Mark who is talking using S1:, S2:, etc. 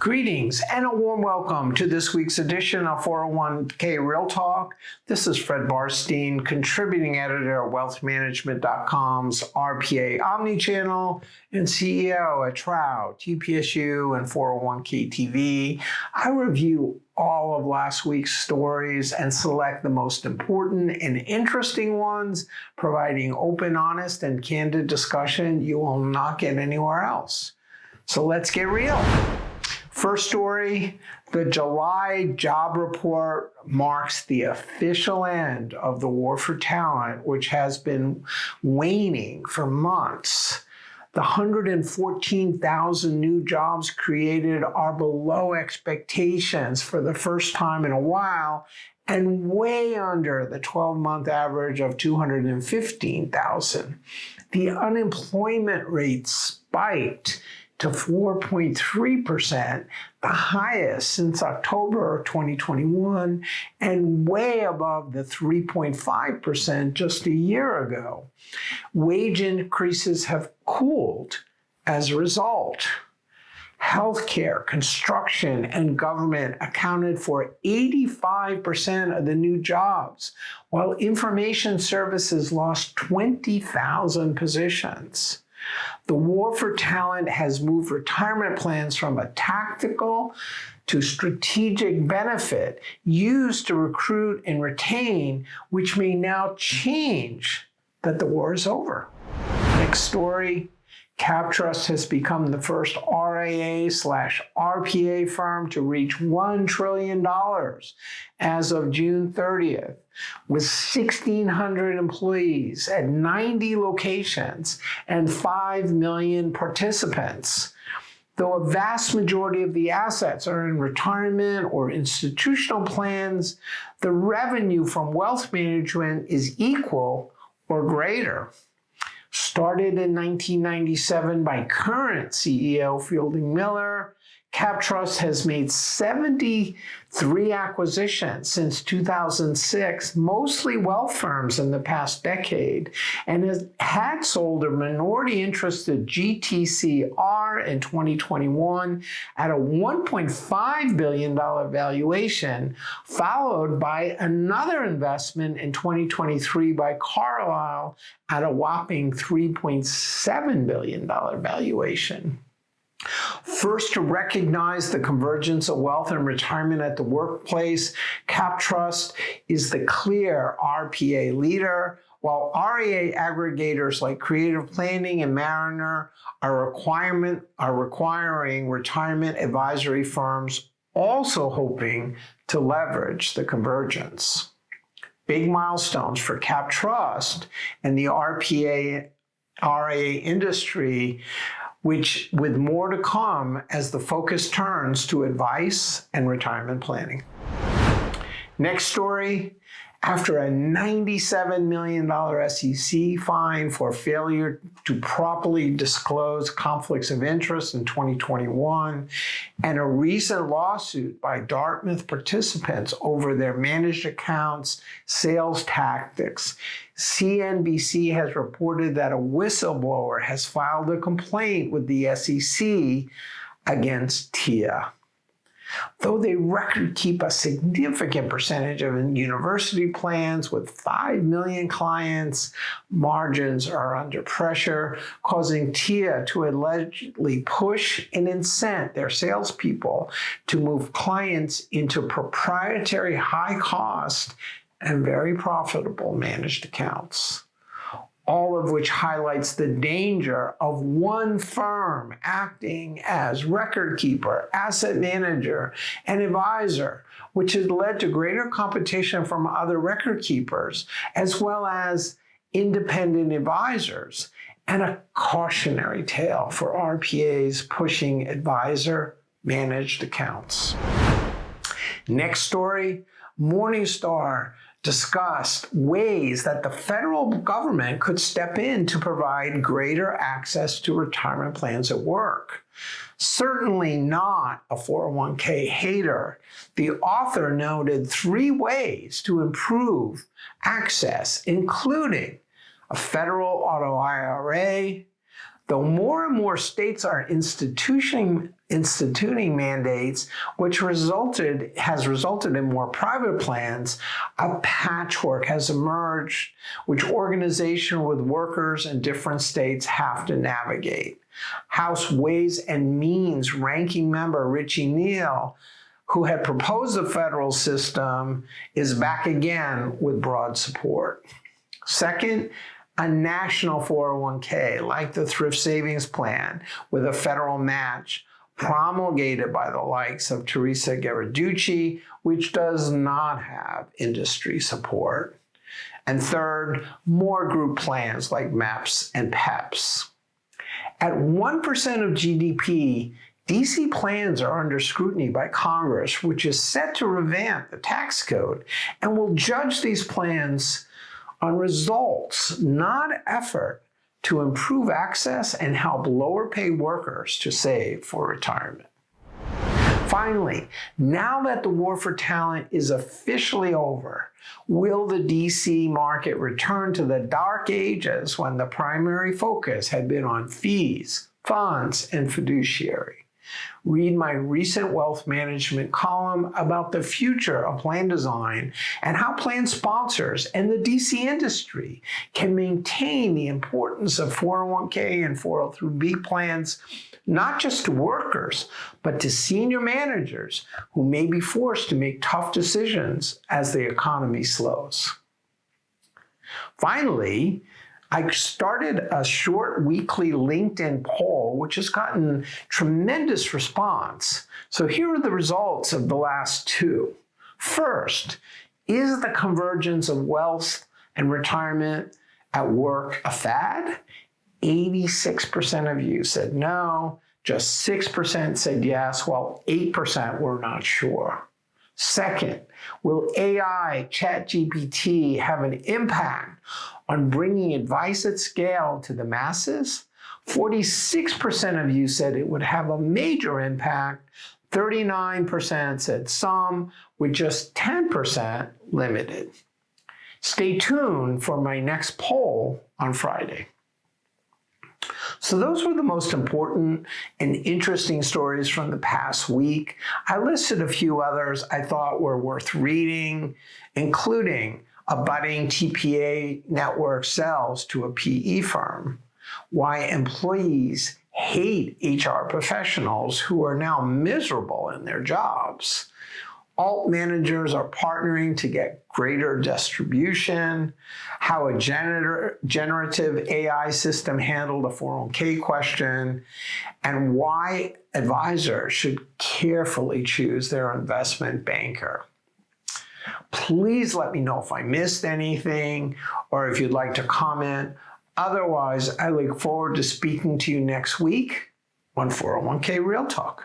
S1: Greetings and a warm welcome to this week's edition of 401k Real Talk. This is Fred Barstein, contributing editor at wealthmanagement.com's RPA Omnichannel and CEO at Trout, TPSU, and 401k TV. I review all of last week's stories and select the most important and interesting ones, providing open, honest, and candid discussion you will not get anywhere else. So let's get real. First story, the July job report marks the official end of the war for talent, which has been waning for months. The 114,000 new jobs created are below expectations for the first time in a while and way under the 12-month average of 215,000. The unemployment rate spiked to 4.3%, the highest since October 2021, and way above the 3.5% just a year ago. Wage increases have cooled as a result. Healthcare, construction, and government accounted for 85% of the new jobs, while information services lost 20,000 positions. The war for talent has moved retirement plans from a tactical to strategic benefit used to recruit and retain, which may now change that the war is over. Next story. Captrust has become the first RIA/RPA firm to reach $1 trillion as of June 30th, with 1,600 employees at 90 locations and 5 million participants. Though a vast majority of the assets are in retirement or institutional plans, the revenue from wealth management is equal or greater. Started in 1997 by current CEO Fielding Miller, Captrust has made 73 acquisitions since 2006, mostly wealth firms in the past decade, and had sold a minority interest to GTCR in 2021 at a $1.5 billion valuation, followed by another investment in 2023 by Carlyle at a whopping $3.7 billion valuation. First to recognize the convergence of wealth and retirement at the workplace, Captrust is the clear RPA leader, while RIA aggregators like Creative Planning and Mariner are requiring retirement advisory firms also hoping to leverage the convergence. Big milestones for Captrust and the RIA industry, which with more to come as the focus turns to advice and retirement planning. Next story, after a $97 million SEC fine for failure to properly disclose conflicts of interest in 2021, and a recent lawsuit by Dartmouth participants over their managed accounts sales tactics, CNBC has reported that a whistleblower has filed a complaint with the SEC against TIAA. Though they record keep a significant percentage of university plans with 5 million clients, margins are under pressure, causing TIAA to allegedly push and incent their salespeople to move clients into proprietary high-cost and very profitable managed accounts. All of which highlights the danger of one firm acting as record keeper, asset manager, and advisor, which has led to greater competition from other record keepers, as well as independent advisors, and a cautionary tale for RPAs pushing advisor-managed accounts. Next story, Morningstar discussed ways that the federal government could step in to provide greater access to retirement plans at work. Certainly not a 401k hater, the author noted 3 ways to improve access, including a federal auto IRA, Though more and more states are instituting mandates, which has resulted in more private plans, a patchwork has emerged which organizations with workers in different states have to navigate. House Ways and Means ranking member Richie Neal, who had proposed the federal system, is back again with broad support. Second, a national 401k like the Thrift Savings Plan with a federal match promulgated by the likes of Teresa Geraducci, which does not have industry support. And third, more group plans like MAPS and PEPs. At 1% of GDP, DC plans are under scrutiny by Congress, which is set to revamp the tax code and will judge these plans on results, not effort, to improve access and help lower paid workers to save for retirement. Finally, now that the war for talent is officially over, will the DC market return to the dark ages when the primary focus had been on fees, funds, and fiduciary? Read my recent wealth management column about the future of plan design and how plan sponsors and the DC industry can maintain the importance of 401k and 403b plans, not just to workers, but to senior managers who may be forced to make tough decisions as the economy slows. Finally, I started a short weekly LinkedIn poll, which has gotten tremendous response. So here are the results of the last two. First, is the convergence of wealth and retirement at work a fad? 86% of you said no, just 6% said yes, while 8% were not sure. Second, will AI, ChatGPT, have an impact on bringing advice at scale to the masses? 46% of you said it would have a major impact. 39% said some, with just 10% limited. Stay tuned for my next poll on Friday. So those were the most important and interesting stories from the past week. I listed a few others I thought were worth reading, including a budding TPA network sells to a PE firm, why employees hate HR professionals who are now miserable in their jobs. Alt managers are partnering to get greater distribution, how a generative AI system handled a 401k question, and why advisors should carefully choose their investment banker. Please let me know if I missed anything or if you'd like to comment. Otherwise, I look forward to speaking to you next week on 401k Real Talk.